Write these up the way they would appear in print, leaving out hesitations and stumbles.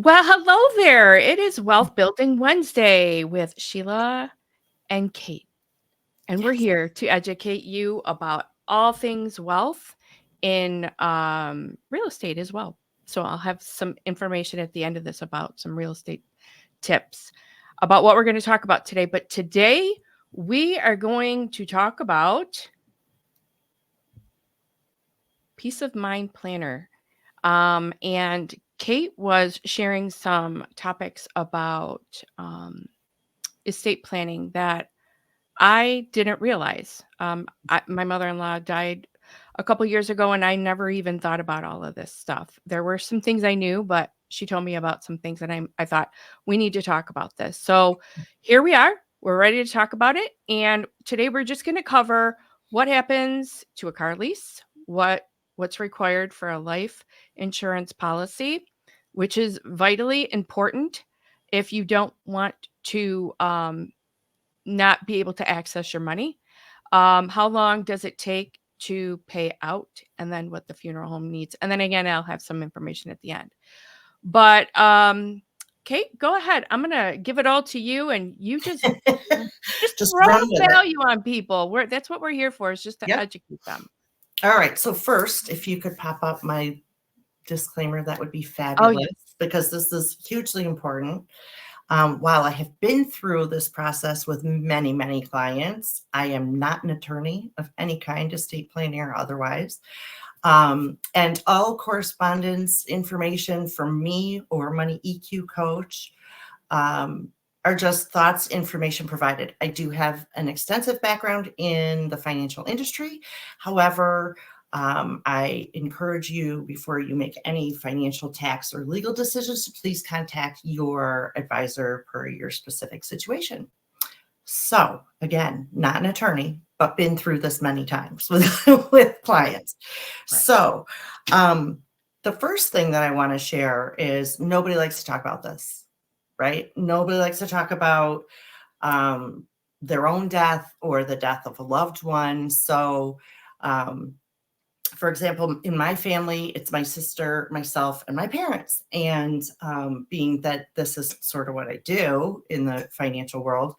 Well, hello there. It is Wealth Building Wednesday with Sheila and Kate. And we're Yes. here to educate you about all things wealth in real estate as well. So I'll have some information at the end of this about some real estate tips about what we're going to talk about today. But today we are going to talk about peace of mind planner. And Kate was sharing some topics about estate planning that I didn't realize. My mother-in-law died a couple years ago, and I never even thought about all of this stuff. There were some things I knew, but she told me about some things, and I thought we need to talk about this. So here we are. We're ready to talk about it, and today we're just going to cover what happens to a car lease, what's required for a life insurance policy, which is vitally important if you don't want to not be able to access your money. How long does it take to pay out? And then what the funeral home needs. And then again, I'll have some information at the end. But Kate, go ahead. I'm gonna give it all to you, and you just Just throw run with it. value on people. That's what we're here for, is just to Yep. educate them. All right. So first, if you could pop up my disclaimer, that would be Oh fabulous yeah. because this is hugely important. While I have been through this process with many, many clients, I am not an attorney of any kind, estate planning or otherwise. And all correspondence information from me or Money EQ Coach um, are just thoughts, information provided. I do have an extensive background in the financial industry. However, I encourage you, before you make any financial, tax, or legal decisions, to please contact your advisor per your specific situation. So, again, not an attorney, but been through this many times with clients. Right. So, the first thing that I want to share is nobody likes to talk about this, right? Nobody likes to talk about their own death or the death of a loved one. So, for example, in my family, it's my sister, myself, and my parents. And being that this is sort of what I do in the financial world,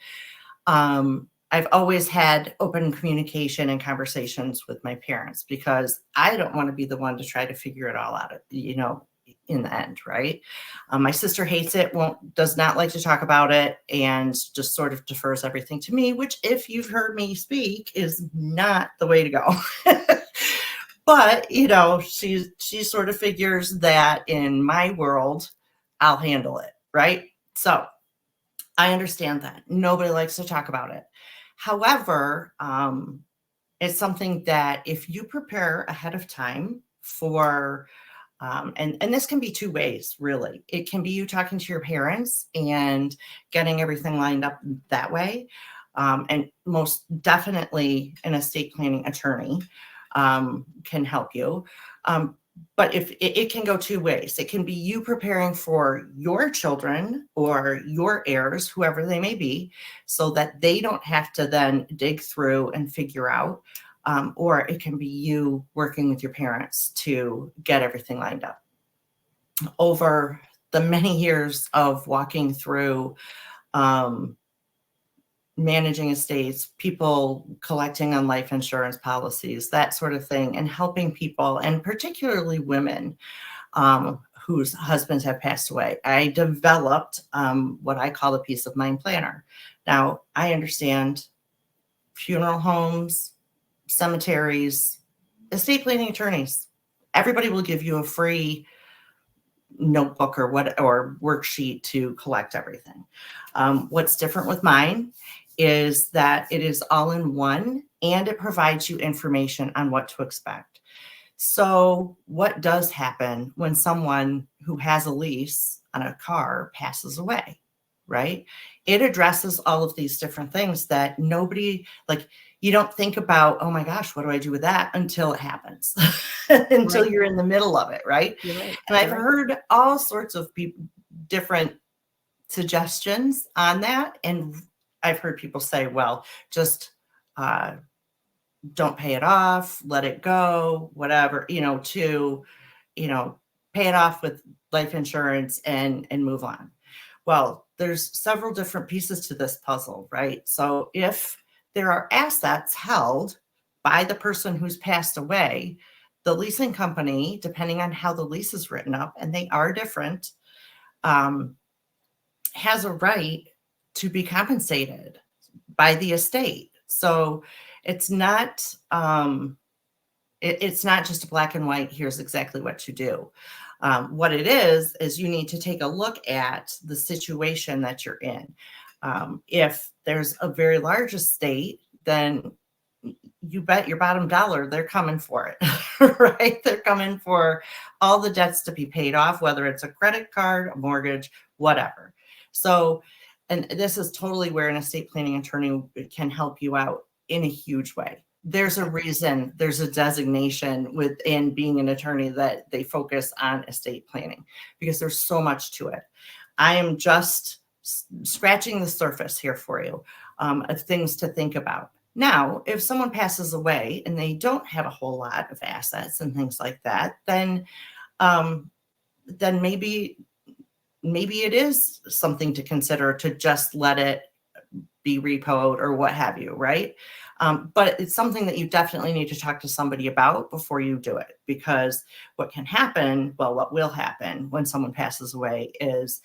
I've always had open communication and conversations with my parents because I don't want to be the one to try to figure it all out, in the end, right? My sister hates it, does not like to talk about it, and just sort of defers everything to me, which, if you've heard me speak, is not the way to go. But she sort of figures that in my world, I'll handle it, right? So I understand that nobody likes to talk about it. However, it's something that if you prepare ahead of time for, and this can be two ways, really. It can be you talking to your parents and getting everything lined up that way. And most definitely an estate planning attorney can help you. But if it can go two ways, it can be you preparing for your children or your heirs, whoever they may be, so that they don't have to then dig through and figure out. Or it can be you working with your parents to get everything lined up. Over the many years of walking through managing estates, people collecting on life insurance policies, that sort of thing, and helping people, and particularly women whose husbands have passed away, I developed what I call a peace of mind planner. Now, I understand funeral homes, cemeteries, estate planning attorneys. Everybody will give you a free notebook or worksheet to collect everything. What's different with mine is that it is all in one, and it provides you information on what to expect. So what does happen when someone who has a lease on a car passes away, right? It addresses all of these different things that nobody, like, you don't think about, oh my gosh, what do I do with that, until it happens, until Right. you're in the middle of it, right? You're right. And I've You're right. heard all sorts of different suggestions on that. And I've heard people say, well, just don't pay it off, let it go, whatever, to pay pay it off with life insurance and move on. Well, there's several different pieces to this puzzle, right? So if there are assets held by the person who's passed away, the leasing company, depending on how the lease is written up, and they are different, has a right to be compensated by the estate. So it's not it's not just a black and white, here's exactly what you do. What it is you need to take a look at the situation that you're in. If there's a very large estate, then you bet your bottom dollar they're coming for it, right? They're coming for all the debts to be paid off, whether it's a credit card, a mortgage, whatever. So, and this is totally where an estate planning attorney can help you out in a huge way. There's a reason, there's a designation within being an attorney that they focus on estate planning, because there's so much to it. I am just scratching the surface here for you of things to think about. Now, if someone passes away and they don't have a whole lot of assets and things like that, then maybe it is something to consider to just let it be repoed or what have you, right? But it's something that you definitely need to talk to somebody about before you do it, because what can happen, well, what will happen when someone passes away is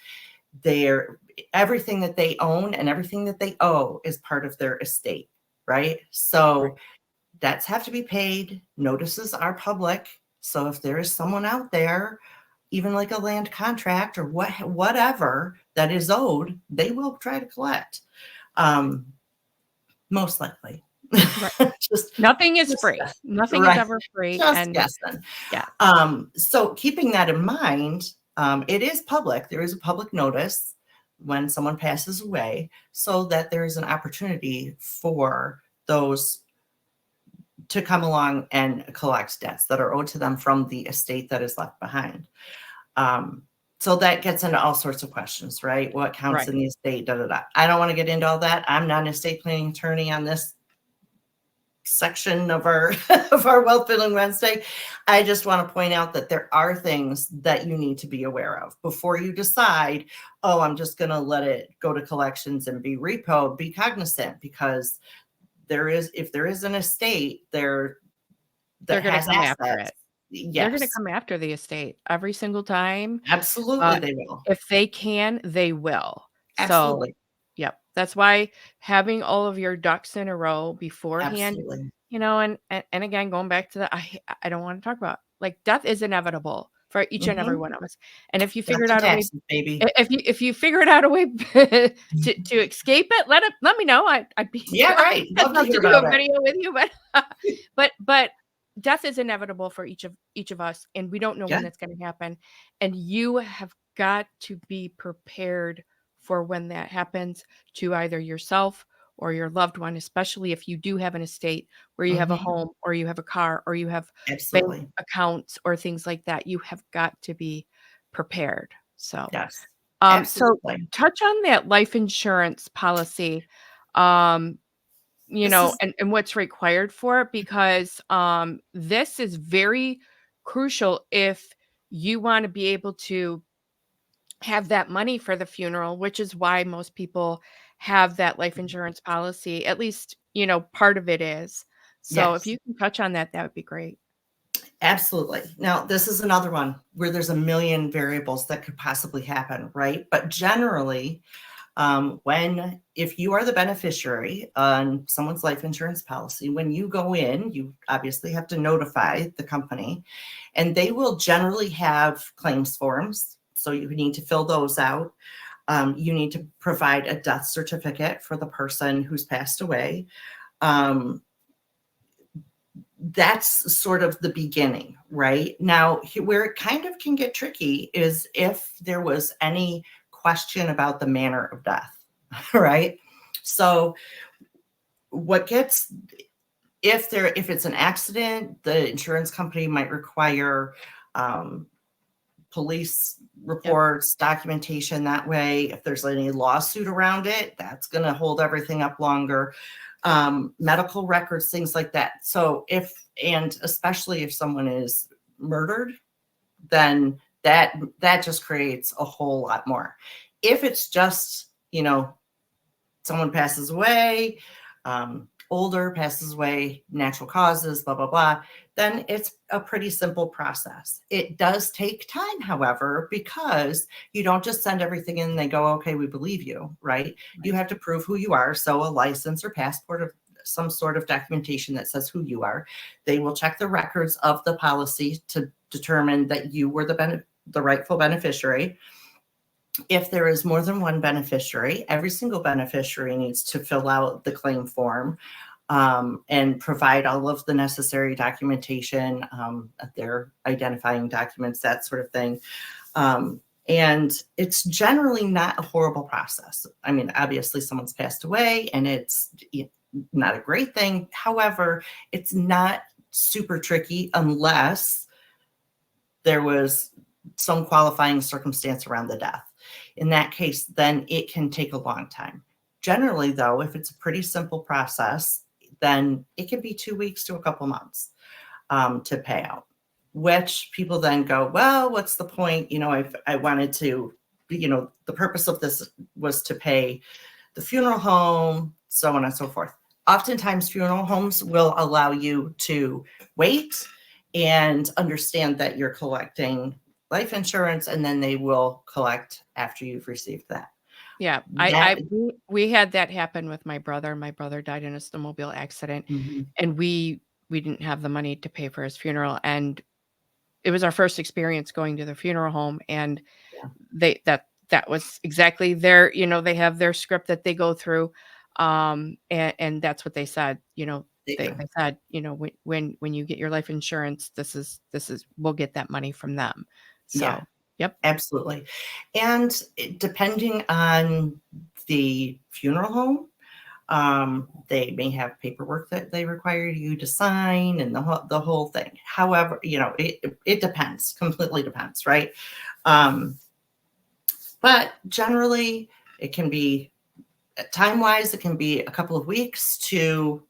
everything that they own and everything that they owe is part of their estate, right? So debts have to be paid. Notices are public. So if there is someone out there, even like a land contract or whatever that is owed, they will try to collect. Most likely. Right. Nothing is free. Nothing is ever free. Just guessing. Yeah. So keeping that in mind, it is public. There is a public notice when someone passes away, so that there is an opportunity for those to come along and collect debts that are owed to them from the estate that is left behind. So that gets into all sorts of questions, right? What counts in the estate? I don't want to get into all that. I'm not an estate planning attorney on this section of our Wealth Building Wednesday. I just want to point out that there are things that you need to be aware of before you decide, oh, I'm just going to let it go to collections and be repoed. Be cognizant, because if there is an estate there that has assets, yes, they're going to come after the estate every single time. Absolutely, they will. If they can, they will. Absolutely. So, yep. That's why having all of your ducks in a row beforehand, Absolutely. and again, going back to I don't want to talk about, like, death is inevitable for each and every one of us. And if you figured out a way, baby, if you figured out a way to escape it, let me know. I'd be right. I'd love to do a video with you, but death is inevitable for each of us, and we don't know when it's going to happen. And you have got to be prepared for when that happens to either yourself or your loved one, especially if you do have an estate where you have a home or you have a car or you have bank accounts or things like that. You have got to be prepared. So, so touch on that life insurance policy, and what's required for it, because this is very crucial if you want to be able to have that money for the funeral, which is why most people have that life insurance policy. At least, part of it is. So if you can touch on that, that would be great. Absolutely. Now, this is another one where there's a million variables that could possibly happen, right? But generally, if you are the beneficiary on someone's life insurance policy, when you go in, you obviously have to notify the company, and they will generally have claims forms. So you need to fill those out. You need to provide a death certificate for the person who's passed away. That's sort of the beginning, right? Now, where it kind of can get tricky is if there was any question about the manner of death, right? So if it's an accident, the insurance company might require police reports, documentation that way. If there's any lawsuit around it, that's going to hold everything up longer. Medical records, things like that. So especially if someone is murdered, then that just creates a whole lot more. If it's just, someone passes away, older, passes away, natural causes, blah, blah, blah, then it's a pretty simple process. It does take time, however, because you don't just send everything in and they go, okay, we believe you, right? You have to prove who you are. So a license or passport or some sort of documentation that says who you are. They will check the records of the policy to determine that you were the rightful beneficiary. If there is more than one beneficiary, every single beneficiary needs to fill out the claim form and provide all of the necessary documentation, their identifying documents, that sort of thing. And it's generally not a horrible process. I mean, obviously someone's passed away and it's not a great thing. However, it's not super tricky unless there was some qualifying circumstance around the death. In that case, then it can take a long time. Generally, though, if it's a pretty simple process, then it can be 2 weeks to a couple months to pay out, which people then go, well, what's the point? I wanted to, the purpose of this was to pay the funeral home, so on and so forth. Oftentimes, funeral homes will allow you to wait and understand that you're collecting life insurance, and then they will collect after you've received that. Yeah, we had that happen with my brother. My brother died in a snowmobile accident, and we didn't have the money to pay for his funeral, and it was our first experience going to the funeral home, and that was exactly their, they have their script that they go through, and that's what they said. They said, when you get your life insurance, this is we'll get that money from them. So, yep, absolutely. And depending on the funeral home, they may have paperwork that they require you to sign and the whole thing. However, it depends, completely depends, right? But generally it can be time-wise, it can be a couple of weeks to,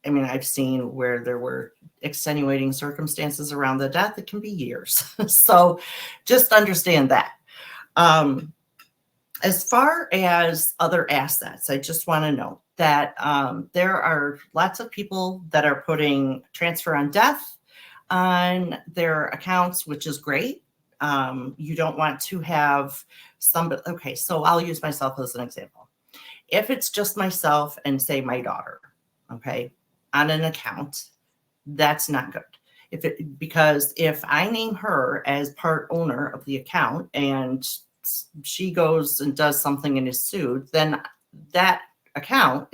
I've seen where there were extenuating circumstances around the death. It can be years. So just understand that. As far as other assets, I just want to note that there are lots of people that are putting transfer on death on their accounts, which is great. You don't want to have somebody. Okay, so I'll use myself as an example. If it's just myself and say my daughter, okay, on an account, that's not good. Because if I name her as part owner of the account and she goes and does something and is sued, then that account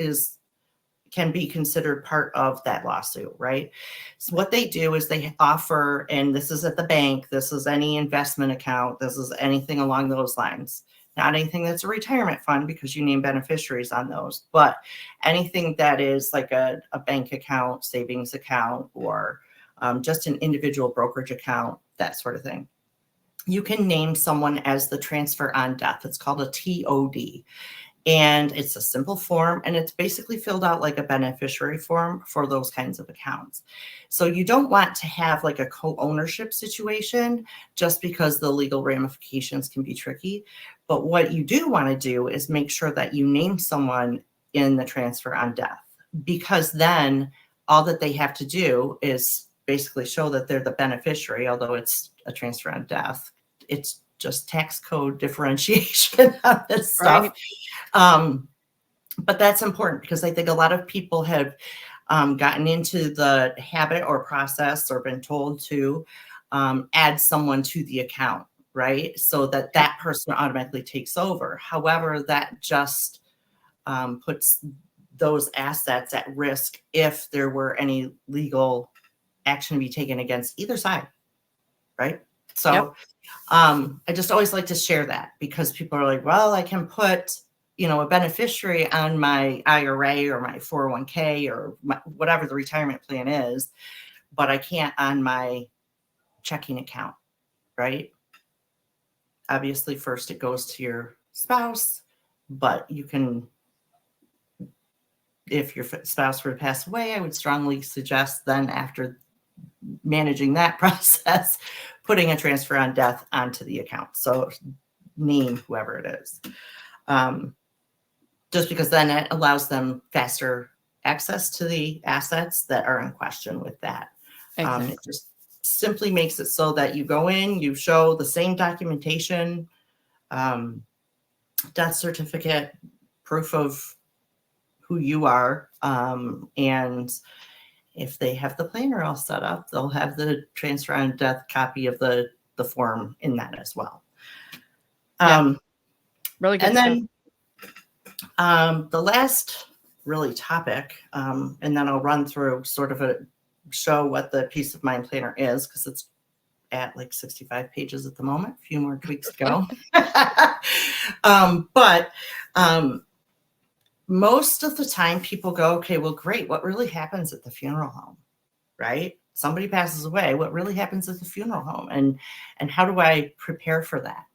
can be considered part of that lawsuit, right? So what they do is they offer, and this is at the bank, this is any investment account, this is anything along those lines. Not anything that's a retirement fund because you name beneficiaries on those, but anything that is like a bank account, savings account, or just an individual brokerage account, that sort of thing. You can name someone as the transfer on death. It's called a TOD. And it's a simple form, and it's basically filled out like a beneficiary form for those kinds of accounts. So you don't want to have like a co-ownership situation just because the legal ramifications can be tricky. But what you do want to do is make sure that you name someone in the transfer on death, because then all that they have to do is basically show that they're the beneficiary, although it's a transfer on death. It's just tax code differentiation on this stuff. Right. But that's important because I think a lot of people have gotten into the habit or process or been told to add someone to the account, right? So that person automatically takes over. However, that just puts those assets at risk if there were any legal action to be taken against either side, right? So I just always like to share that because people are like, well, I can put, a beneficiary on my IRA or my 401k or whatever the retirement plan is, but I can't on my checking account, right? Obviously, first it goes to your spouse, but you can, if your spouse were to pass away, I would strongly suggest then after managing that process, putting a transfer on death onto the account. So name whoever it is. Just because then it allows them faster access to the assets that are in question with that. Exactly. It just simply makes it so that you go in, you show the same documentation, death certificate, proof of who you are, and if they have the planner all set up, they'll have the transfer on death copy of the form in that as well. Really good And stuff. then the last really topic, and then I'll run through sort of show what the peace of mind planner is, because it's at like 65 pages at the moment, a few more tweaks to go. But most of the time people go, okay, well, great. What really happens at the funeral home, right? Somebody passes away. What really happens at the funeral home? And how do I prepare for that?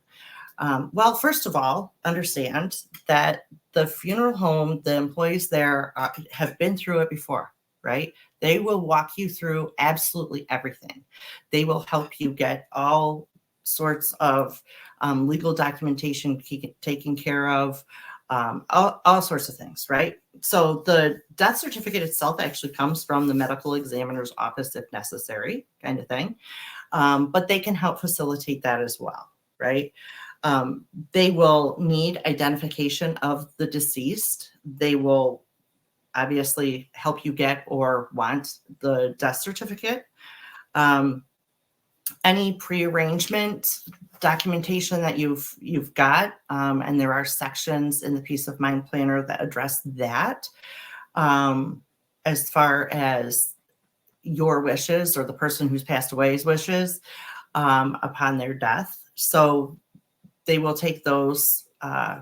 Well, first of all, understand that the funeral home, the employees there have been through it before, right? They will walk you through absolutely everything. They will help you get all sorts of legal documentation taken care of, all sorts of things, right? So the death certificate itself actually comes from the medical examiner's office if necessary, kind of thing. But they can help facilitate that as well, right? They will need identification of the deceased. They will obviously help you get or want the death certificate. Any prearrangement documentation that you've got, and there are sections in the peace of mind planner that address that, as far as your wishes or the person who's passed away's wishes upon their death. So they will take those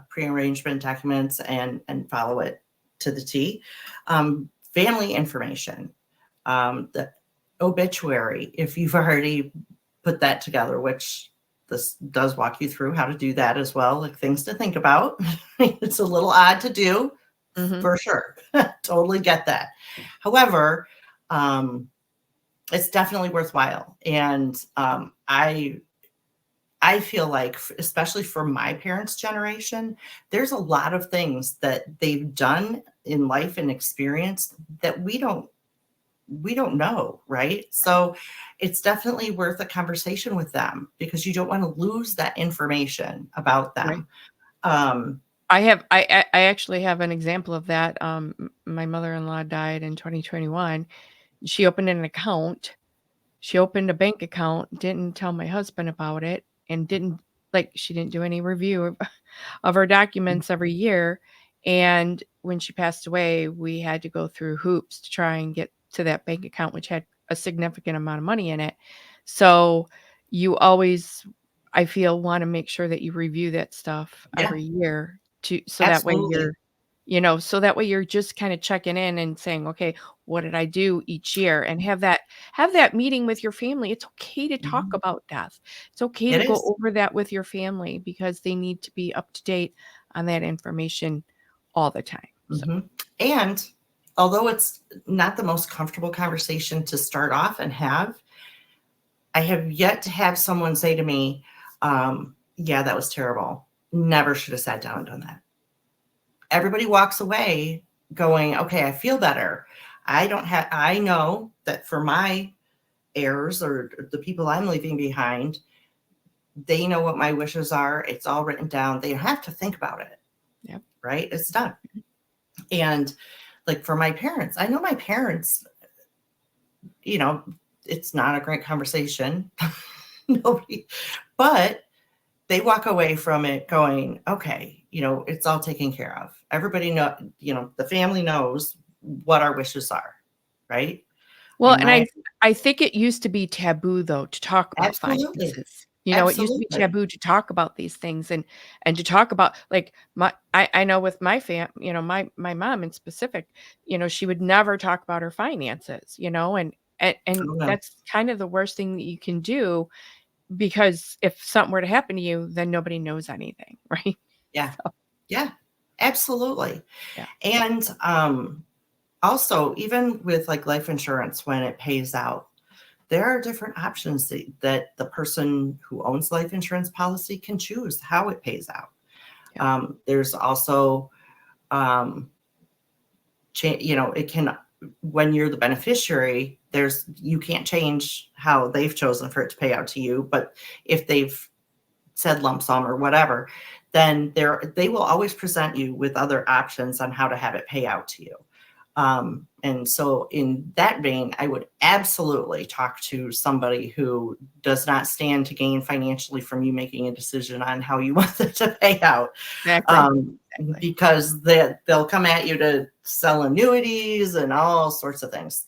prearrangement documents and follow it to the T. Family information, the obituary, if you've already put that together, which this does walk you through how to do that as well, like things to think about. It's a little odd to do, for sure. Totally get that. However, it's definitely worthwhile. And I feel like, especially for my parents' generation, there's a lot of things that they've done in life and experienced that we don't know, right? So it's definitely worth a conversation with them, because you don't want to lose that information about them. Right. I actually have an example of that. My mother-in-law died in 2021. She opened an account. She opened a bank account, didn't tell my husband about it, and she didn't do any review of her documents every year. And when she passed away, we had to go through hoops to try and get to that bank account, which had a significant amount of money in it. So you always, I feel, want to make sure that you review that stuff Yeah, every year so that way absolutely. so that way you're just kind of checking in and saying, okay, what did I do each year? And have that meeting with your family. It's okay to talk Mhm. about death. It's okay to It go is. over that with your family, because they need to be up to date on that information all the time. So, Mhm. And although it's not the most comfortable conversation to start off and have, I have yet to have someone say to me, yeah, that was terrible. Never should have sat down and done that. Everybody walks away going, okay, I feel better. I know that for my heirs or the people I'm leaving behind, they know what my wishes are. It's all written down. They have to think about it. yep. Right? It's done. And like for my parents, I know my parents, it's not a great conversation. Nobody, but they walk away from it going, okay, it's all taken care of. Everybody the family knows what our wishes are, right? I Well, mean, and I think it used to be taboo, though, to talk about absolutely, finances. It used to be absolutely. taboo to talk about these things, and to talk about, like, I know with my my mom in specific, she would never talk about her finances, and Oh no. that's kind of the worst thing that you can do, because if something were to happen to you, then nobody knows anything, right? Yeah, So, yeah, absolutely. yeah. And also, even with like life insurance, when it pays out, there are different options that the person who owns life insurance policy can choose how it pays out. Yeah. There's also, it can, when you're the beneficiary, you can't change how they've chosen for it to pay out to you. But if they've said lump sum or whatever, then they will always present you with other options on how to have it pay out to you. And so in that vein, I would absolutely talk to somebody who does not stand to gain financially from you making a decision on how you want it to pay out. Exactly. Because they'll come at you to sell annuities and all sorts of things.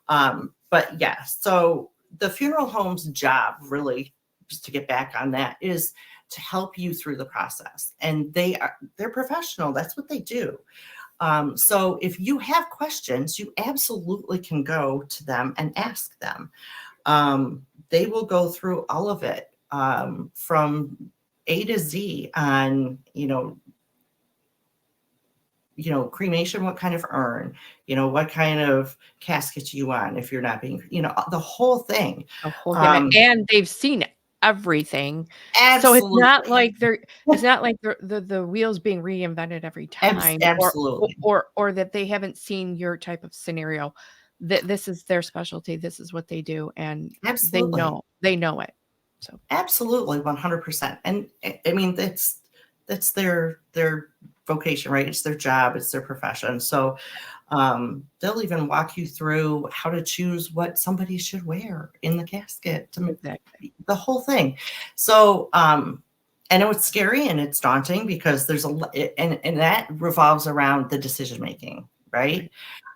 But yeah, so the funeral home's job, really, just to get back on that, is to help you through the process. And they're professional. That's what they do. So if you have questions, you absolutely can go to them and ask them. They will go through all of it, from A to Z on, cremation, what kind of urn, what kind of casket you want if you're not being, the whole thing. A whole gamut, and they've seen everything. So Absolutely. it's not like the wheels being reinvented every time, Absolutely. or that they haven't seen your type of scenario. That this is their specialty, this is what they do, and Absolutely. they know it. So Absolutely, 100%. And I mean, that's their vocation, right? It's their job, it's their profession. So they'll even walk you through how to choose what somebody should wear in the casket, exactly. the whole thing. So I know it's scary and it's daunting because there's and that revolves around the decision making, right?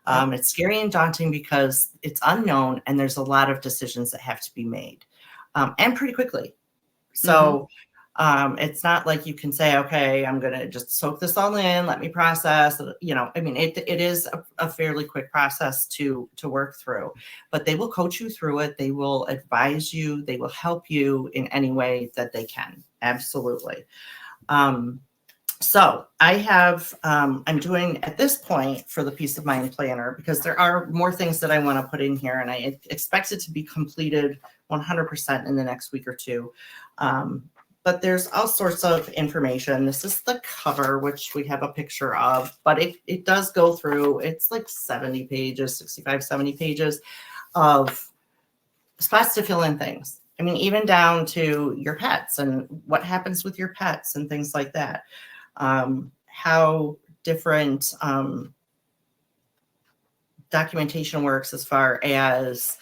Yep. It's scary and daunting because it's unknown and there's a lot of decisions that have to be made, and pretty quickly. So it's not like you can say, okay, I'm going to just soak this all in, let me process. I mean, it is a fairly quick process to work through, but they will coach you through it. They will advise you. They will help you in any way that they can. Absolutely. So I have, I'm doing at this point for the Peace of Mind Planner, because there are more things that I want to put in here, and I expect it to be completed 100% in the next week or two. But there's all sorts of information. This is the cover, which we have a picture of, but it does go through, it's like 70 pages, 65, 70 pages of spots to fill in things. I mean, even down to your pets and what happens with your pets and things like that. How different documentation works as far as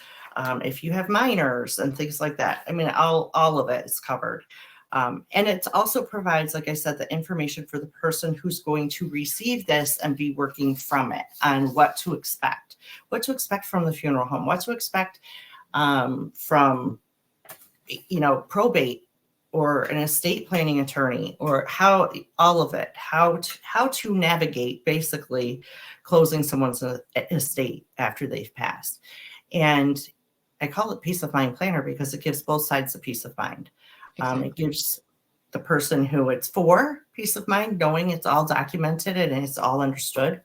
if you have minors and things like that. I mean, all of it is covered. And it also provides, like I said, the information for the person who's going to receive this and be working from it on what to expect from the funeral home, what to expect from, probate or an estate planning attorney, or how all of it, how to navigate basically closing someone's estate after they've passed. And I call it Peace of Mind Planner because it gives both sides a peace of mind. Exactly. It gives the person who it's for peace of mind, knowing it's all documented and it's all understood.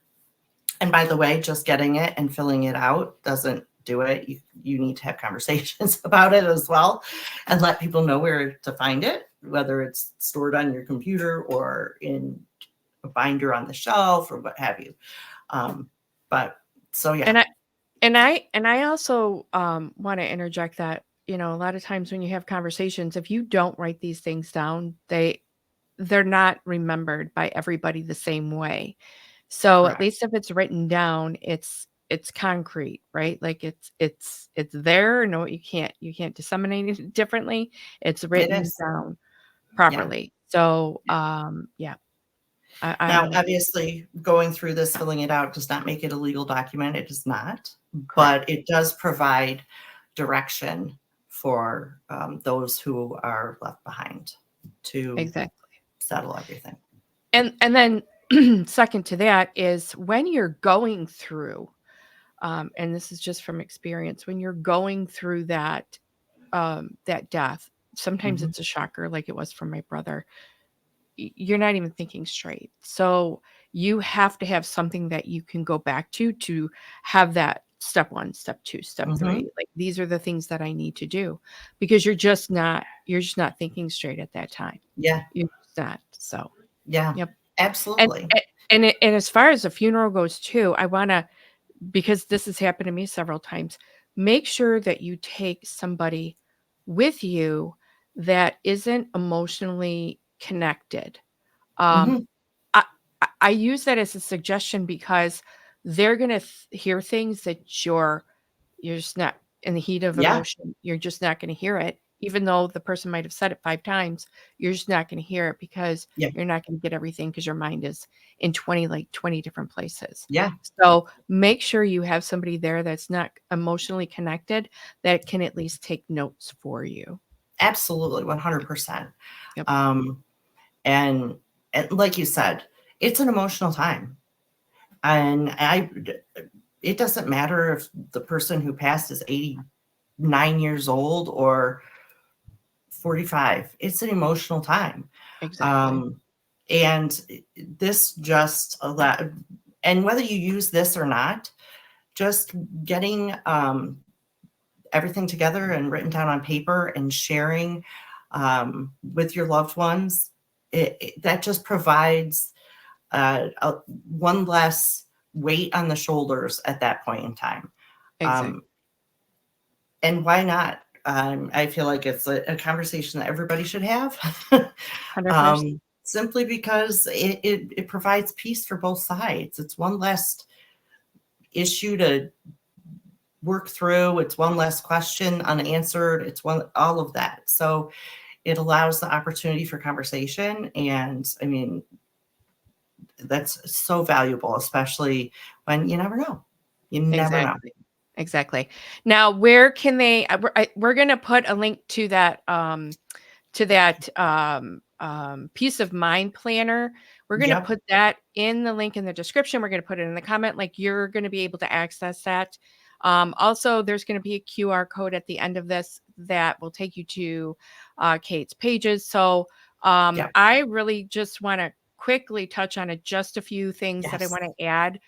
And by the way, just getting it and filling it out doesn't do it. You need to have conversations about it as well and let people know where to find it, whether it's stored on your computer or in a binder on the shelf or what have you. But so, yeah. And I also want to interject that, a lot of times when you have conversations, if you don't write these things down, they're not remembered by everybody the same way. So at Correct. least if it's written down, it's concrete, right? Like it's there. No, you can't disseminate it differently. It's It written is. down Yeah. properly. So yeah. Now, I'm obviously, going through this, filling it out does not make it a legal document. It does not, correct. but it does provide direction for those who are left behind to Exactly. settle everything. And then second to that is when you're going through, and this is just from experience, when you're going through that death, sometimes Mhm. it's a shocker, like it was for my brother. You're not even thinking straight. So you have to have something that you can go back to have that step 1, step 2, step Mhm. 3. Like, these are the things that I need to do, because you're just not thinking straight at that time. Yeah. You're just not. So, Yeah. yep. And Absolutely. and as far as the funeral goes too, I wanna, because this has happened to me several times, make sure that you take somebody with you that isn't emotionally connected. Um, Mhm. I I use that as a suggestion because they're gonna hear things that you're just not, in the heat of Yeah. emotion, you're just not gonna hear it. Even though the person might have said it 5 times, you're just not gonna hear it because Yeah. you're not gonna get everything, because your mind is in 20 different places. Yeah. So, make sure you have somebody there that's not emotionally connected, that can at least take notes for you. Absolutely. 100%. Yep, Um, and and like you said, it's an emotional time. And it doesn't matter if the person who passed is 89 years old or 45. It's an emotional time. exactly. Um, and this just allow and whether you use this or not, just getting everything together and written down on paper and sharing with your loved ones, that just provides one less weight on the shoulders at that point in time. Exactly. Um, and why not? I feel like it's a conversation that everybody should have, 100%. simply because it provides peace for both sides. It's one less issue to work through. It's one less question unanswered. It's one all of that. So it allows the opportunity for conversation, and I mean that's so valuable, especially when you never know. You never know. Exactly. Exactly. Now, where can they, we're gonna put a link to that, peace of mind planner. We're gonna Yep. put that in the link in the description. We're gonna put it in the comment, like, you're gonna be able to access that. Also, there's gonna be a QR code at the end of this that will take you to, Kate's pages. So, Yep. I really just wanna quickly touch on it, just a few things that I Yes. wanna add,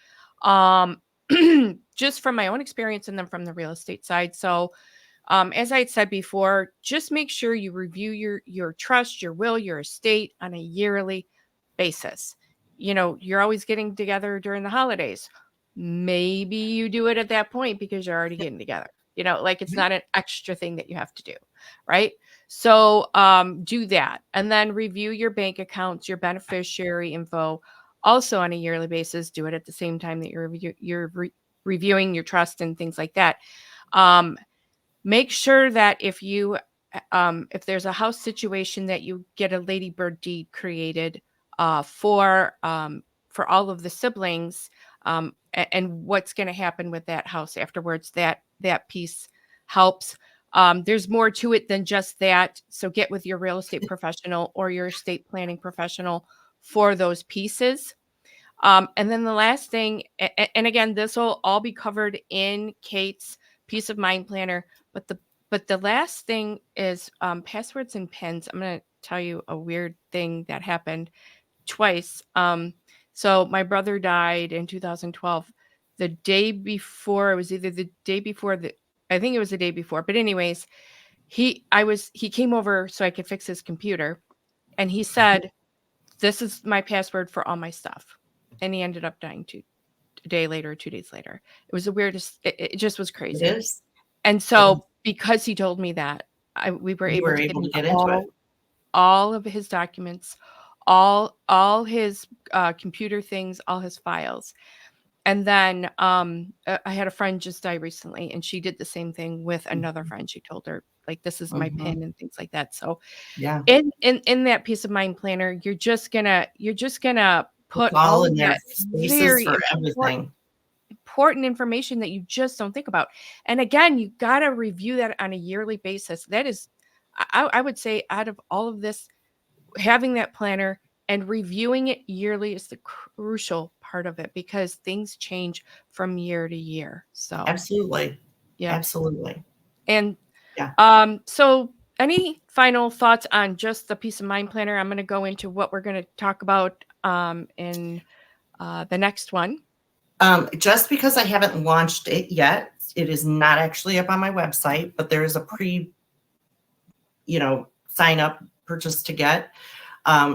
um, just from my own experience and then from the real estate side. So, as I had said before, just make sure you review your trust, your will, your estate on a yearly basis. You're always getting together during the holidays. Maybe you do it at that point because you're already getting together. Like, it's Mhm. not an extra thing that you have to do, right? So, do that, and then review your bank accounts, your beneficiary info, also on a yearly basis. Do it at the same time that you're reviewing your trust and things like that. Um, Make sure that if there's a house situation, that you get a ladybird deed created, for all of the siblings, and what's going to happen with that house afterwards. That piece helps. There's more to it than just that. So get with your real estate professional or your estate planning professional for those pieces. And then the last thing, and again, this will all be covered in Kate's peace of mind planner. But the last thing is, passwords and pins. I'm going to tell you a weird thing that happened twice. So my brother died in 2012. The day before, it was either the day before the, I think it was the day before. But anyways, he came over so I could fix his computer, and he said, "This is my password for all my stuff." And he ended up dying a day later, 2 days later. It was the weirdest. It just was It crazy. is. And It is. so, because he told me that, we were You able were to get able to into get into it. all of his documents, all his computer things, all his files. And then, I had a friend just die recently, and she did the same thing with another Mhm. friend. She told her, like, this is my Mhm. pin and things like that. So, Yeah. in that peace of mind planner, you're just gonna It's put all all in of there, that spaces very for everything. important information that you just don't think about. And again, you got to review that on a yearly basis. That is, I would say, out of all of this, having that planner and reviewing it yearly is the crucial part of it, because things change from year to year. So, Absolutely. yep. Absolutely. And Yeah. so, any final thoughts on just the peace of mind planner? I'm going to go into what we're going to talk about in the next one. Just because I haven't launched it yet, it is not actually up on my website, but there is a sign up purchase to get.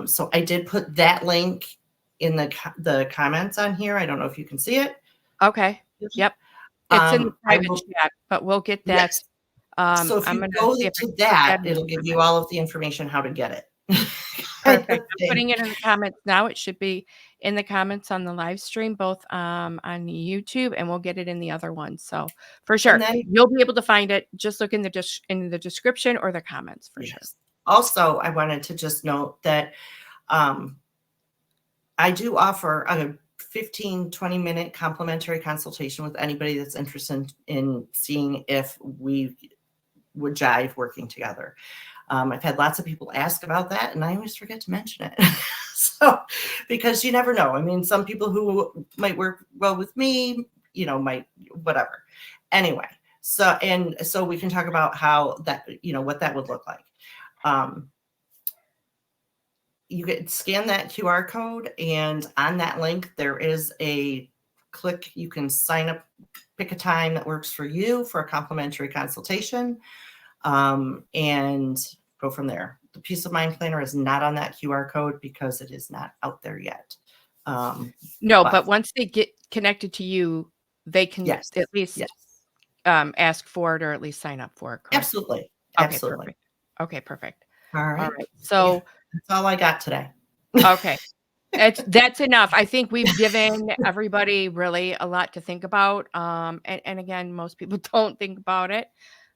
So I did put that link in the comments on here. I don't know if you can see it. Okay. Yep. It's in the I private will, chat, but we'll get that. yes. So if I'm you gonna go see if I to can put that, that in the it'll give you comments. all of the information how to get it. Kind Perfect. of I'm thing. putting it in the comments now. It should be in the comments on the live stream, both on YouTube, and we'll get it in the other one. So for And sure, then, you'll be able to find it. Just look in the description or the comments for sure. yes. Also, I wanted to just note that I do offer a 15-20 minute complimentary consultation with anybody that's interested in seeing if we would jive working together. I've had lots of people ask about that, and I always forget to mention it. So, because you never know. I mean, some people who might work well with me, might whatever. Anyway, so we can talk about how that, what that would look like. You can scan that QR code, and on that link, there is a click. You can sign up, pick a time that works for you for a complimentary consultation, and go from there. The Peace of Mind Planner is not on that QR code because it is not out there yet. No, But but once they get connected to you, they can yes, at least yes, ask for it or at least sign up for it, correct? absolutely, Okay, absolutely. perfect. Okay, perfect. All All right. right. Yeah, So, that's all I got today. okay. That's enough. I think we've given everybody really a lot to think about. And again, most people don't think about it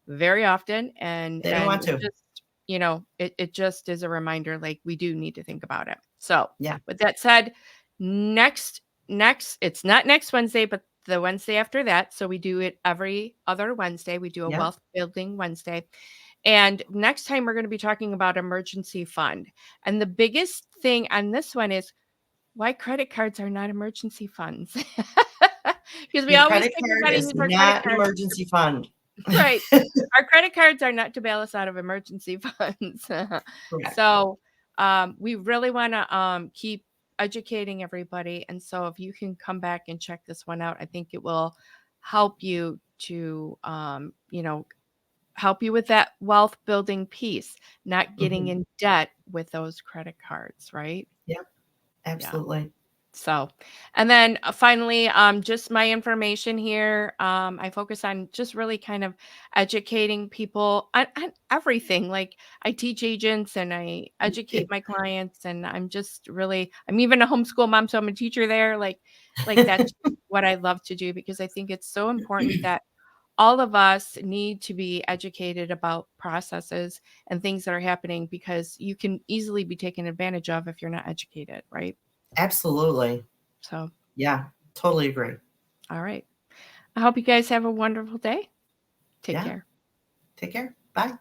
very often. They don't want And to. just, it just is a reminder, like we do need to think about it. So Yeah. with that said, next, it's not next Wednesday, but the Wednesday after that. So we do it every other Wednesday. We do a Yep. wealth building Wednesday. And next time we're going to be talking about emergency fund. And the biggest thing on this one is why credit cards are not emergency funds. Because we Your always credit think we card gotta is use our credit not an cards emergency fund. right. Our credit cards are not to bail us out of emergency funds. Correct. So, we really wanna, keep educating everybody, and so if you can come back and check this one out, I think it will help you to, help you with that wealth building piece, not getting Mhm. in debt with those credit cards, right? Yep, Yeah. absolutely. So, and then finally, just my information here. I focus on just really kind of educating people on everything. Like I teach agents and I educate my clients, and I'm even a homeschool mom, so I'm a teacher there. Like that's what I love to do because I think it's so important that all of us need to be educated about processes and things that are happening because you can easily be taken advantage of if you're not educated, right? Absolutely. So, Yeah, totally agree. all right. I hope you guys have a wonderful day. Take Yeah. care. Take care. Bye.